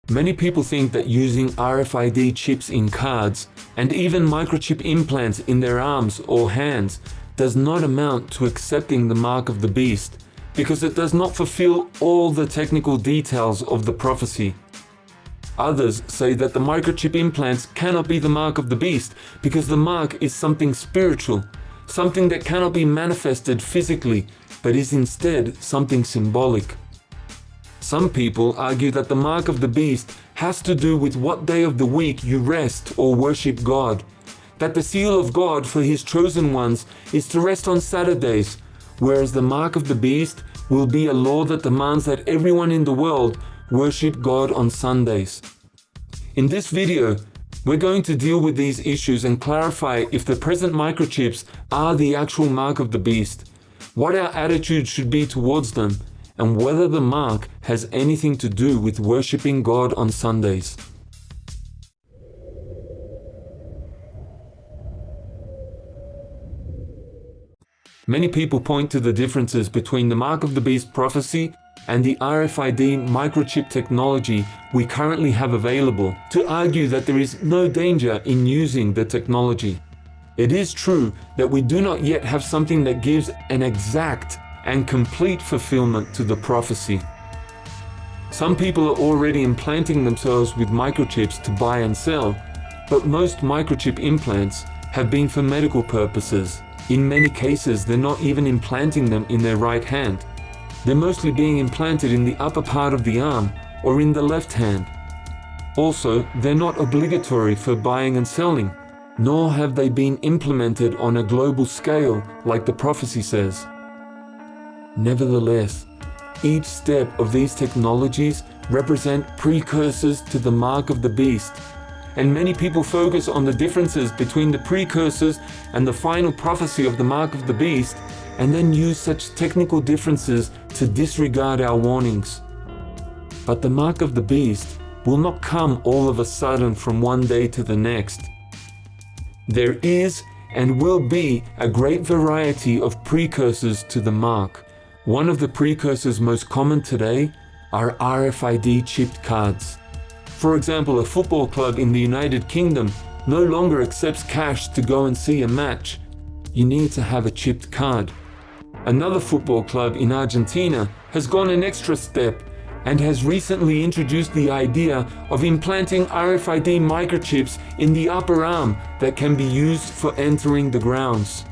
Many people think that using RFID chips in cards and even microchip implants in their arms or hands does not amount to accepting the mark of the beast, because it does not fulfill all the technical details of the prophecy. Others say that the microchip implants cannot be the mark of the beast because the mark is something spiritual, something that cannot be manifested physically, but is instead something symbolic. Some people argue that the mark of the beast has to do with what day of the week you rest or worship God, that the seal of God for His chosen ones is to rest on Saturdays, whereas the mark of the beast will be a law that demands that everyone in the world worship God on Sundays. In this video, we're going to deal with these issues and clarify if the present microchips are the actual mark of the beast, what our attitude should be towards them, and whether the mark has anything to do with worshiping God on Sundays. Many people point to the differences between the mark of the beast prophecy and the RFID microchip technology we currently have available to argue that there is no danger in using the technology. It is true that we do not yet have something that gives an exact and complete fulfillment to the prophecy. Some people are already implanting themselves with microchips to buy and sell, but most microchip implants have been for medical purposes. In many cases, they're not even implanting them in their right hand. They're mostly being implanted in the upper part of the arm or in the left hand. Also, they're not obligatory for buying and selling, nor have they been implemented on a global scale like the prophecy says. Nevertheless, each step of these technologies represent precursors to the mark of the beast, and many people focus on the differences between the precursors and the final prophecy of the mark of the beast, and then use such technical differences to disregard our warnings. But the mark of the beast will not come all of a sudden from one day to the next. There is and will be a great variety of precursors to the mark. One of the precursors most common today are RFID chipped cards. For example, a football club in the United Kingdom no longer accepts cash to go and see a match. You need to have a chipped card. Another football club in Argentina has gone an extra step and has recently introduced the idea of implanting RFID microchips in the upper arm that can be used for entering the grounds.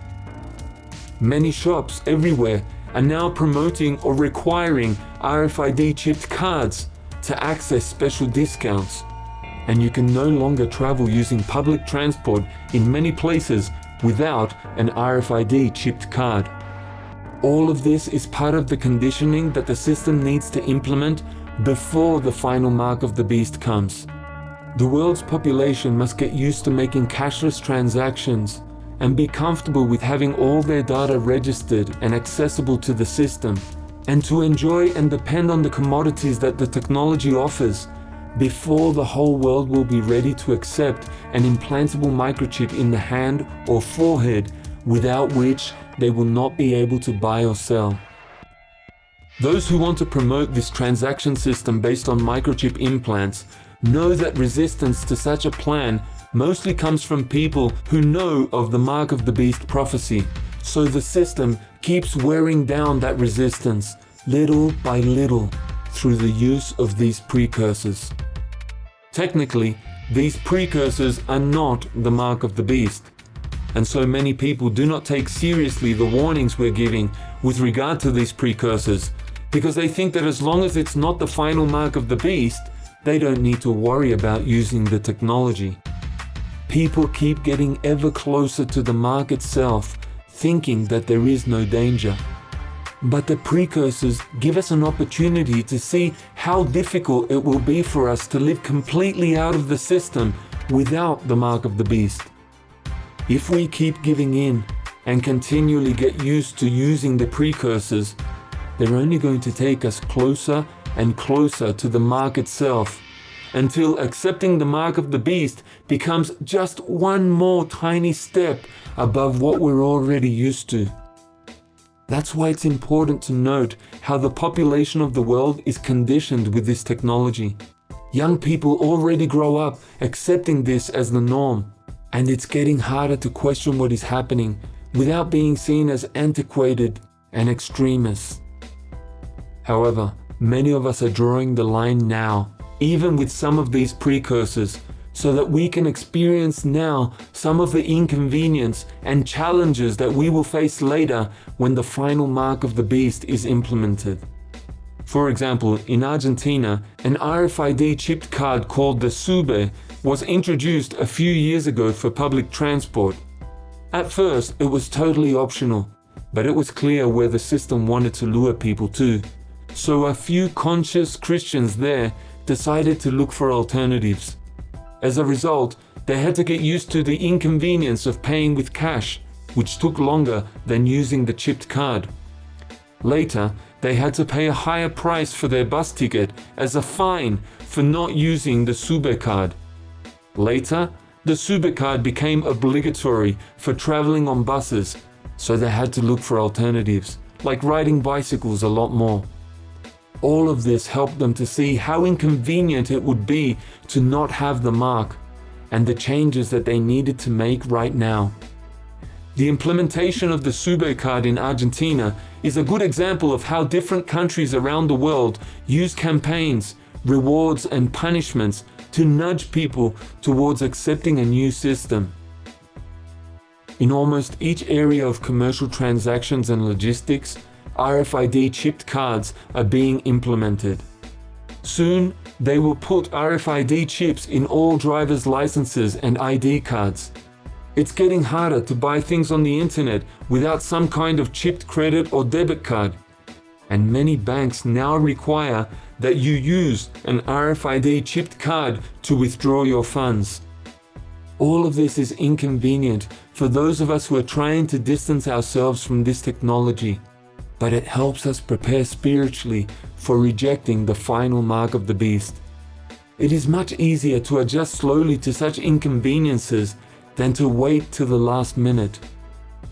Many shops everywhere are now promoting or requiring RFID chipped cards to access special discounts, and you can no longer travel using public transport in many places without an RFID chipped card. All of this is part of the conditioning that the system needs to implement before the final mark of the beast comes. The world's population must get used to making cashless transactions and be comfortable with having all their data registered and accessible to the system, and to enjoy and depend on the commodities that the technology offers before the whole world will be ready to accept an implantable microchip in the hand or forehead, without which they will not be able to buy or sell. Those who want to promote this transaction system based on microchip implants know that resistance to such a plan mostly comes from people who know of the mark of the beast prophecy, so the system keeps wearing down that resistance little by little through the use of these precursors. Technically, these precursors are not the mark of the beast, and so many people do not take seriously the warnings we're giving with regard to these precursors, because they think that as long as it's not the final mark of the beast, they don't need to worry about using the technology. People keep getting ever closer to the mark itself, thinking that there is no danger. But the precursors give us an opportunity to see how difficult it will be for us to live completely out of the system without the mark of the beast. If we keep giving in and continually get used to using the precursors, they're only going to take us closer and closer to the mark itself, until accepting the mark of the beast becomes just one more tiny step above what we're already used to. That's why it's important to note how the population of the world is conditioned with this technology. Young people already grow up accepting this as the norm, and it's getting harder to question what is happening without being seen as antiquated and extremists. However, many of us are drawing the line now, even with some of these precursors, so that we can experience now some of the inconvenience and challenges that we will face later when the final mark of the beast is implemented. For example, in Argentina, an RFID chipped card called the SUBE was introduced a few years ago for public transport. At first, it was totally optional, but it was clear where the system wanted to lure people to. So a few conscious Christians there decided to look for alternatives. As a result, they had to get used to the inconvenience of paying with cash, which took longer than using the chipped card. Later, they had to pay a higher price for their bus ticket as a fine for not using the SUBE card. Later, the SUBE card became obligatory for traveling on buses, so they had to look for alternatives, like riding bicycles a lot more. All of this helped them to see how inconvenient it would be to not have the mark, and the changes that they needed to make right now. The implementation of the SUBE card in Argentina is a good example of how different countries around the world use campaigns, rewards, and punishments to nudge people towards accepting a new system. In almost each area of commercial transactions and logistics, RFID chipped cards are being implemented. Soon, they will put RFID chips in all driver's licenses and ID cards. It's getting harder to buy things on the internet without some kind of chipped credit or debit card. And many banks now require that you use an RFID chipped card to withdraw your funds. All of this is inconvenient for those of us who are trying to distance ourselves from this technology, but it helps us prepare spiritually for rejecting the final mark of the beast. It is much easier to adjust slowly to such inconveniences than to wait till the last minute.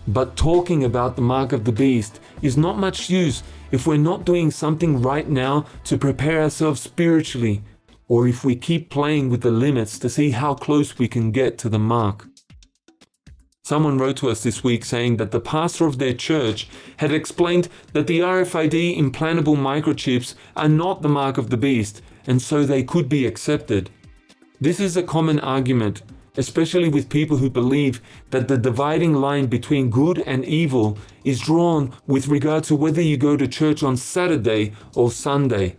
But talking about the mark of the beast is not much use if we're not doing something right now to prepare ourselves spiritually, or if we keep playing with the limits to see how close we can get to the mark. Someone wrote to us this week saying that the pastor of their church had explained that the RFID implantable microchips are not the mark of the beast, and so they could be accepted. This is a common argument, especially with people who believe that the dividing line between good and evil is drawn with regard to whether you go to church on Saturday or Sunday.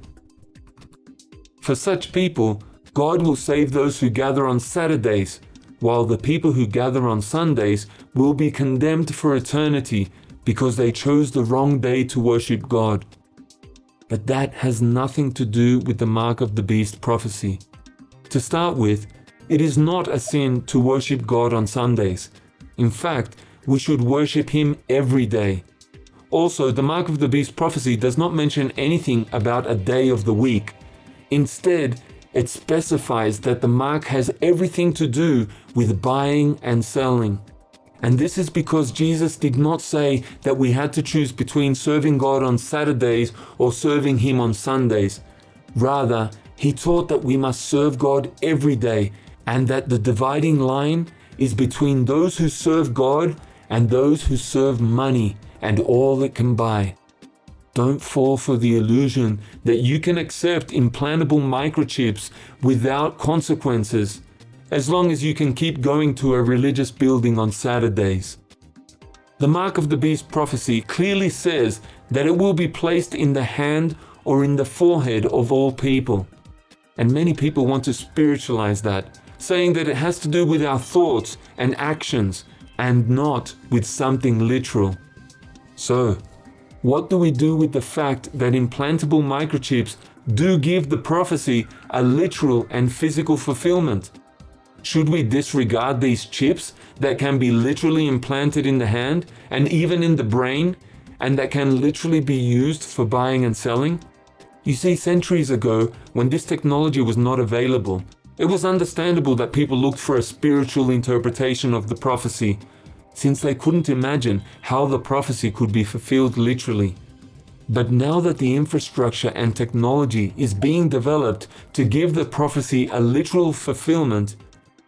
For such people, God will save those who gather on Saturdays, while the people who gather on Sundays will be condemned for eternity because they chose the wrong day to worship God. But that has nothing to do with the mark of the beast prophecy. To start with, it is not a sin to worship God on Sundays. In fact, we should worship Him every day. Also, the mark of the beast prophecy does not mention anything about a day of the week. Instead, it specifies that the mark has everything to do with buying and selling. And this is because Jesus did not say that we had to choose between serving God on Saturdays or serving Him on Sundays. Rather, He taught that we must serve God every day, and that the dividing line is between those who serve God and those who serve money and all it can buy. Don't fall for the illusion that you can accept implantable microchips without consequences, as long as you can keep going to a religious building on Saturdays. The mark of the beast prophecy clearly says that it will be placed in the hand or in the forehead of all people. And many people want to spiritualize that, saying that it has to do with our thoughts and actions and not with something literal. So, what do we do with the fact that implantable microchips do give the prophecy a literal and physical fulfillment? Should we disregard these chips that can be literally implanted in the hand and even in the brain, and that can literally be used for buying and selling? You see, centuries ago, when this technology was not available, it was understandable that people looked for a spiritual interpretation of the prophecy, since they couldn't imagine how the prophecy could be fulfilled literally. But now that the infrastructure and technology is being developed to give the prophecy a literal fulfillment,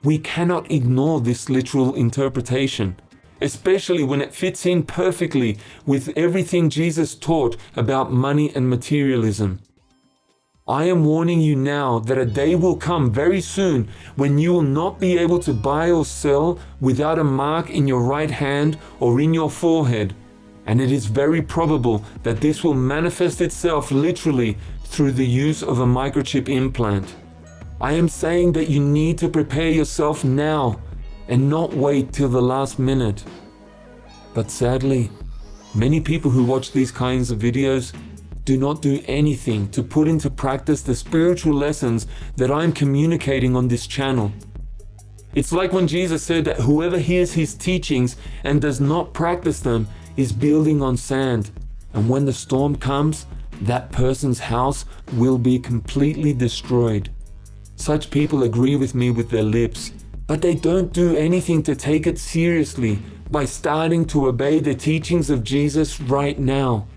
we cannot ignore this literal interpretation, especially when it fits in perfectly with everything Jesus taught about money and materialism. I am warning you now that a day will come very soon when you will not be able to buy or sell without a mark in your right hand or in your forehead, and it is very probable that this will manifest itself literally through the use of a microchip implant. I am saying that you need to prepare yourself now and not wait till the last minute. But sadly, many people who watch these kinds of videos do not do anything to put into practice the spiritual lessons that I'm communicating on this channel. It's like when Jesus said that whoever hears his teachings and does not practice them is building on sand, and when the storm comes, that person's house will be completely destroyed. Such people agree with me with their lips, but they don't do anything to take it seriously by starting to obey the teachings of Jesus right now.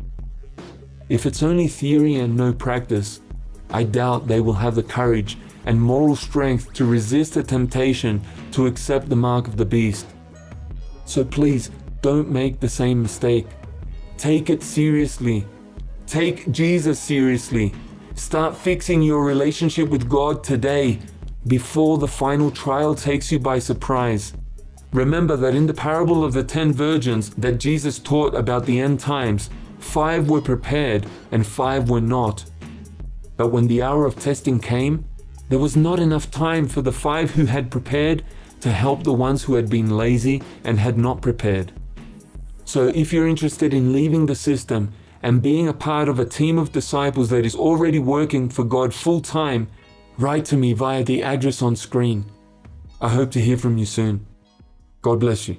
If it's only theory and no practice, I doubt they will have the courage and moral strength to resist the temptation to accept the mark of the beast. So please, don't make the same mistake. Take it seriously. Take Jesus seriously. Start fixing your relationship with God today, before the final trial takes you by surprise. Remember that in the parable of the 10 virgins that Jesus taught about the end times, 5 were prepared and 5 were not. But when the hour of testing came, there was not enough time for the 5 who had prepared to help the ones who had been lazy and had not prepared. So if you're interested in leaving the system and being a part of a team of disciples that is already working for God full time, write to me via the address on screen. I hope to hear from you soon. God bless you.